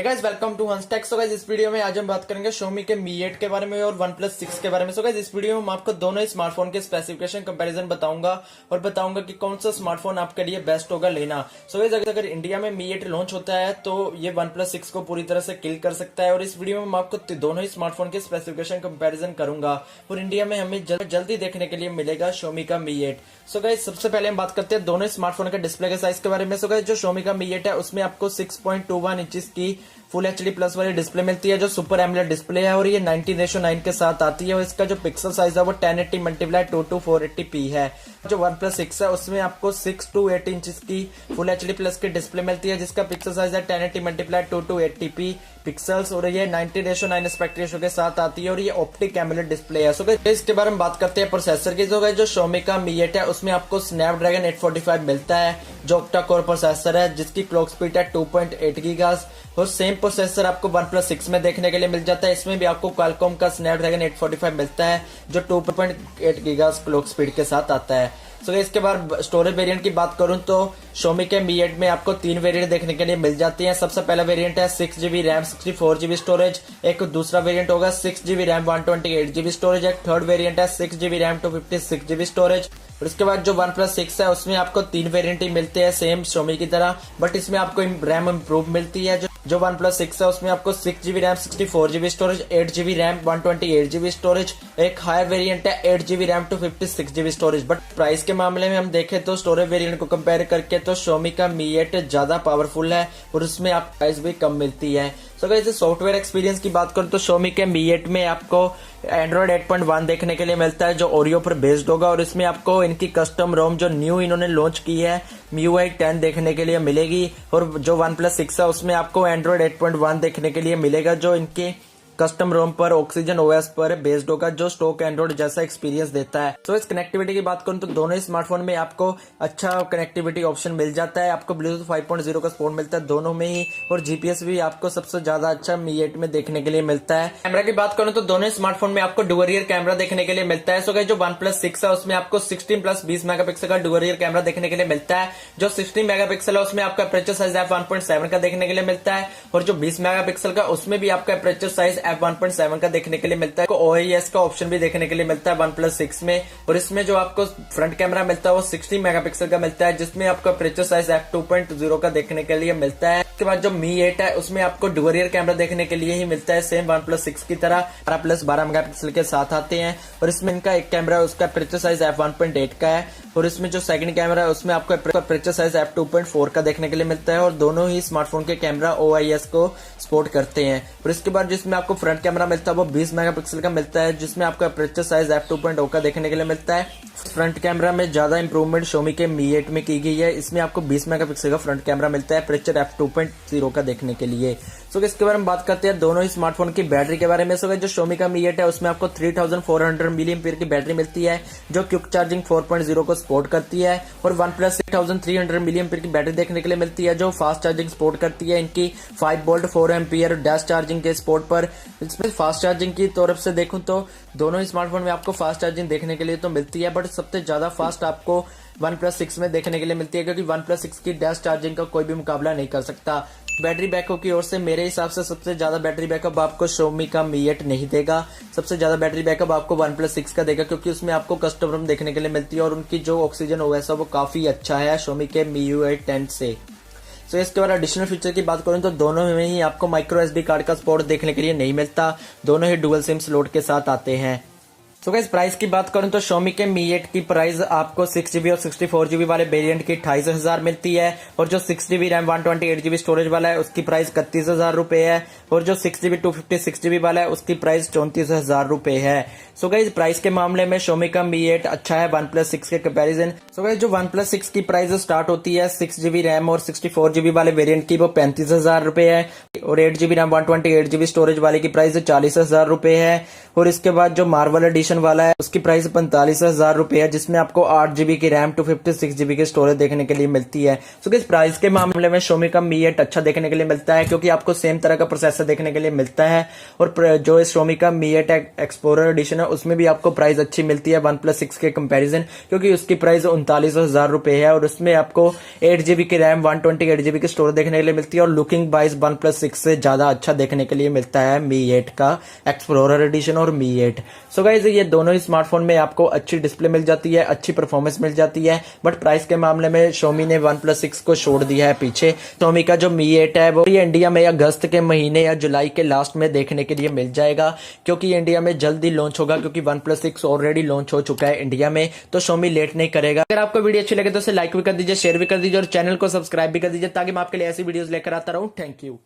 Guys welcome to Hanstech. So guys इस video में आज हम बात करेंगे Xiaomi के Mi 8 के बारे में और OnePlus 6 के बारे में। सो गाइस इस वीडियो में मैं आपको दोनों ही स्मार्टफोन के स्पेसिफिकेशन कंपैरिजन बताऊंगा और बताऊंगा कि कौन सा स्मार्टफोन आपके लिए बेस्ट होगा लेना। सो गाइस अगर इंडिया में Mi 8 लॉन्च होता है तो ये OnePlus 6 को पूरी तरह से किल कर सकता है और इस वीडियो में मैं आपको दोनों ही स्मार्टफोन के स्पेसिफिकेशन कंपैरिजन करूंगा और इंडिया में हमें जल्दी देखने के लिए मिलेगा Xiaomi का Mi 8। सो गाइस सबसे पहले हम बात करते हैं दोनों स्मार्टफोन के डिस्प्ले के साइज के बारे में। सो गाइस जो Xiaomi का Mi 8 है उसमें आपको 6.21 इंचेस की फुल एचडी प्लस वाली डिस्प्ले मिलती है जो सुपर एमोलेड डिस्प्ले है और ये 19:9 के साथ आती है और इसका जो पिक्सल साइज है वो 1080 मल्टीप्लाई 22480p है। जो OnePlus 6 है उसमें आपको 6 to 8 इंचेस की फुल एचडी प्लस की डिस्प्ले मिलती है जिसका पिक्सल साइज है 1080 मल्टीप्लाई 22480p पिक्सल्स और ये 19:9 एस्पेक्ट रेशियो के साथ आती है और ये ऑप्टिक एमोलेड डिस्प्ले है। सो इसके बारे में बात करते हैं प्रोसेसर की। जो Xiaomi का Mi 8 है उसमें आपको स्नैपड्रैगन 845 मिलता है जो ऑक्टा कोर प्रोसेसर है जिसकी क्लॉक स्पीड है 2.8 गीगाहर्ट्ज और सेम प्रोसेसर आपको OnePlus 6 में देखने के लिए मिल जाता है। इसमें भी आपको क्वालकॉम का स्नैपड्रैगन 845 मिलता है जो 2.8 गीगाहर्ट्ज क्लॉक स्पीड के साथ आता है। सो इसके बाद स्टोरेज वेरिएंट की बात करूं तो Xiaomi के Mi 8 में आपको 3 वेरिएंट देखने के लिए मिल जाती हैं। सबसे पहला वेरिएंट है 6GB रैम 64GB स्टोरेज, एक दूसरा वेरिएंट होगा 6GB रैम 128GB स्टोरेज, एक थर्ड वेरिएंट है 6GB रैम 256GB स्टोरेज। और इसके बाद जो OnePlus 6 है उसमें आपको 3 वेरिएंट ही मिलते हैं सेम Xiaomi की तरह, बट इसमें आपको रैम इम्प्रूव मिलती है। जो OnePlus 6 है उसमें आपको 6GB RAM 64GB storage, 8GB RAM 128GB storage, एक हायर वेरिएंट है 8GB RAM 256GB storage. But price के मामले में हम देखें तो स्टोरेज वेरिएंट को कंपेयर करके तो Xiaomi का Mi 8 ज्यादा पावरफुल है और उसमें आप प्राइस भी कम मिलती है। सो गाइस सॉफ्टवेयर एक्सपीरियंस की बात करूं तो Xiaomi के Mi 8 में आपको Android 8.1 देखने के लिए मिलता है जो ओरियो पर बेस्ड होगा और इसमें आपको इनकी कस्टम रोम जो न्यू इन्होंने लॉन्च की है MIUI 10 देखने के लिए मिलेगी और जो OnePlus 6 है उसमें आपको Android 8.1 देखने के लिए मिलेगा जो इनकी कस्टम रोम पर Oxygen OS पर बेस्ड होगा जो स्टॉक एंड्रॉइड जैसा एक्सपीरियंस देता है। तो इस कनेक्टिविटी की बात करूं तो दोनों ही स्मार्टफोन में आपको अच्छा कनेक्टिविटी ऑप्शन मिल जाता है। आपको Bluetooth 5.0 का सपोर्ट मिलता है दोनों में ही और GPS भी आपको सबसे ज्यादा अच्छा Mi 8 में देखने के लिए मिलता है। कैमरा की बात करूं तो दोनों ही स्मार्टफोन में आपको डुअल रियर कैमरा देखने के लिए मिलता है। सो गाइस जो OnePlus 6 है उसमें आपको 16+20 मेगापिक्सल का डुअल रियर कैमरा देखने के लिए मिलता है। जो 16 मेगापिक्सल है उसमें आपका अपर्चर साइज f1.7 का देखने के लिए मिलता है और जो 20 मेगापिक्सल का उसमें भी आपका अपर्चर साइज f1.7 का देखने के लिए मिलता है। OIS का ऑप्शन भी देखने के लिए मिलता है OnePlus 6 में और इसमें जो आपको फ्रंट कैमरा मिलता है वो 60 मेगापिक्सल का मिलता है जिसमें आपको अपर्चर साइज f2.0 का देखने के लिए मिलता है। उसके बाद जो Mi 8 है उसमें आपको डुअल रियर कैमरा देखने के लिए ही मिलता है सेम OnePlus 6 की तरह 12+12 मेगापिक्सल के साथ आते हैं और इसमें इनका एक कैमरा है उसका अपर्चर साइज f1.8 का है और इसमें जो सेकंड कैमरा है उसमें आपको अपर्चर साइज f2.4 का देखने के लिए मिलता है और दोनों ही स्मार्टफोन के कैमरा OIS को सपोर्ट करते हैं। और इसके बाद जिसमें आपको फ्रंट कैमरा मिलता है वो 20 मेगापिक्सल का मिलता है जिसमें आपको अपर्चर साइज f2.0 का देखने के लिए मिलता है। फ्रंट कैमरा में ज्यादा इंप्रूवमेंट Xiaomi के Mi 8 में की गई है। इसमें आपको 20 मेगापिक्सल का फ्रंट कैमरा मिलता है अपर्चर f2.0 का देखने के लिए। सो इसके बारे में बात करते हैं दोनों ही स्मार्टफोन की बैटरी के बारे में। सो जो Xiaomi का Mi 8 है उसमें आपको 3400 mAh की बैटरी मिलती है जो क्विक चार्जिंग 4.0 को सपोर्ट करती है और OnePlus 6300 mAh की बैटरी देखने के लिए मिलती है जो फास्ट चार्जिंग सपोर्ट करती है इनकी 5 वोल्ट 4 एम्पियर डैश चार्जिंग के सपोर्ट पर। इसमें फास्ट चार्जिंग की तरफ से देखूं तो दोनों ही स्मार्टफोन में आपको फास्ट चार्जिंग देखने के लिए तो मिलती है बट सबसे ज्यादा फास्ट आपको OnePlus 6 में देखने के लिए मिलती है क्योंकि OnePlus 6 की डैश चार्जिंग का कोई भी मुकाबला नहीं कर सकता। बैटरी बैकअप की ओर से मेरे हिसाब से सबसे ज्यादा बैटरी बैकअप आपको Xiaomi का Mi 8 नहीं देगा। सबसे ज्यादा बैटरी बैकअप आपको OnePlus 6 का देगा क्योंकि उसमें आपको कस्टम रोम देखने के लिए मिलती है और उनकी जो Oxygen OS है वो काफी अच्छा है Xiaomi के MIUI 10 से। सो इसके बाद एडिशनल फीचर की बात करूं तो दोनों में ही आपको माइक्रो SD कार्ड का सपोर्ट देखने के लिए नहीं मिलता, दोनों ही डुअल सिम स्लॉट के साथ आते हैं। सो गाइस प्राइस की बात करूं तो Xiaomi के Mi 8 की प्राइस आपको 6GB और 64GB वाले वेरिएंट की 28,000 मिलती है और जो 6GB रैम 128GB स्टोरेज वाला है उसकी प्राइस 31,000 रुपए है और जो 6GB 256GB वाला है उसकी प्राइस 34,000 रुपए है। सो गाइस प्राइस के मामले में Xiaomi का Mi 8 अच्छा है OnePlus 6 के कंपैरिजन। सो गाइस जो OnePlus 6 की प्राइस स्टार्ट होती है 6GB रैम और 64GB वाले वेरिएंट की वो 35,000 रुपए है और 8GB रैम 128GB स्टोरेज वाले की प्राइस 40,000 रुपए है और इसके बाद जो मार्वल एडिशन एडिशन वाला है, उसकी प्राइस 45,000 रुपए है, जिसमें आपको 8 GB की रैम 256 GB की स्टोरेज देखने के लिए मिलती है। सो इस प्राइस के मामले में Xiaomi का Mi 8 अच्छा देखने के लिए मिलता है, क्योंकि आपको सेम तरह का प्रोसेसर देखने के लिए मिलता है। और जो Xiaomi का Mi 8 एक्सप्लोरर एडिशन है उसमें भी आपको प्राइस अच्छी मिलती है OnePlus 6 के कंपैरिजन, क्योंकि उसकी प्राइस 39,000 रुपए है और उसमें आपको 8 GB की रैम 128 GB की स्टोरेज देखने के लिए मिलती है। और लुकिंग वाइज OnePlus 6 से ज्यादा अच्छा देखने के लिए मिलता है Mi 8 का एक्सप्लोरर एडिशन और Mi 8। सो गाइस ये दोनों ही स्मार्टफोन में आपको अच्छी डिस्प्ले मिल जाती है, अच्छी परफॉर्मेंस मिल जाती है, बट प्राइस के मामले में Xiaomi ने OnePlus 6 को छोड़ दिया है पीछे। Xiaomi का जो Mi 8 है वो ये इंडिया में अगस्त के महीने या जुलाई के लास्ट में देखने के लिए मिल जाएगा, क्योंकि इंडिया में जल्दी लॉन्च होगा, क्योंकि OnePlus 6 ऑलरेडी लॉन्च हो चुका है इंडिया में, तो Xiaomi लेट नहीं करेगा। अगर आपको वीडियो अच्छी लगे तो उसे लाइक भी कर दीजिए, शेयर भी कर दीजिए और चैनल को सब्सक्राइब भी कर दीजिए, ताकि मैं आपके लिए ऐसी वीडियोस लेकर आता रहूं। Thank you.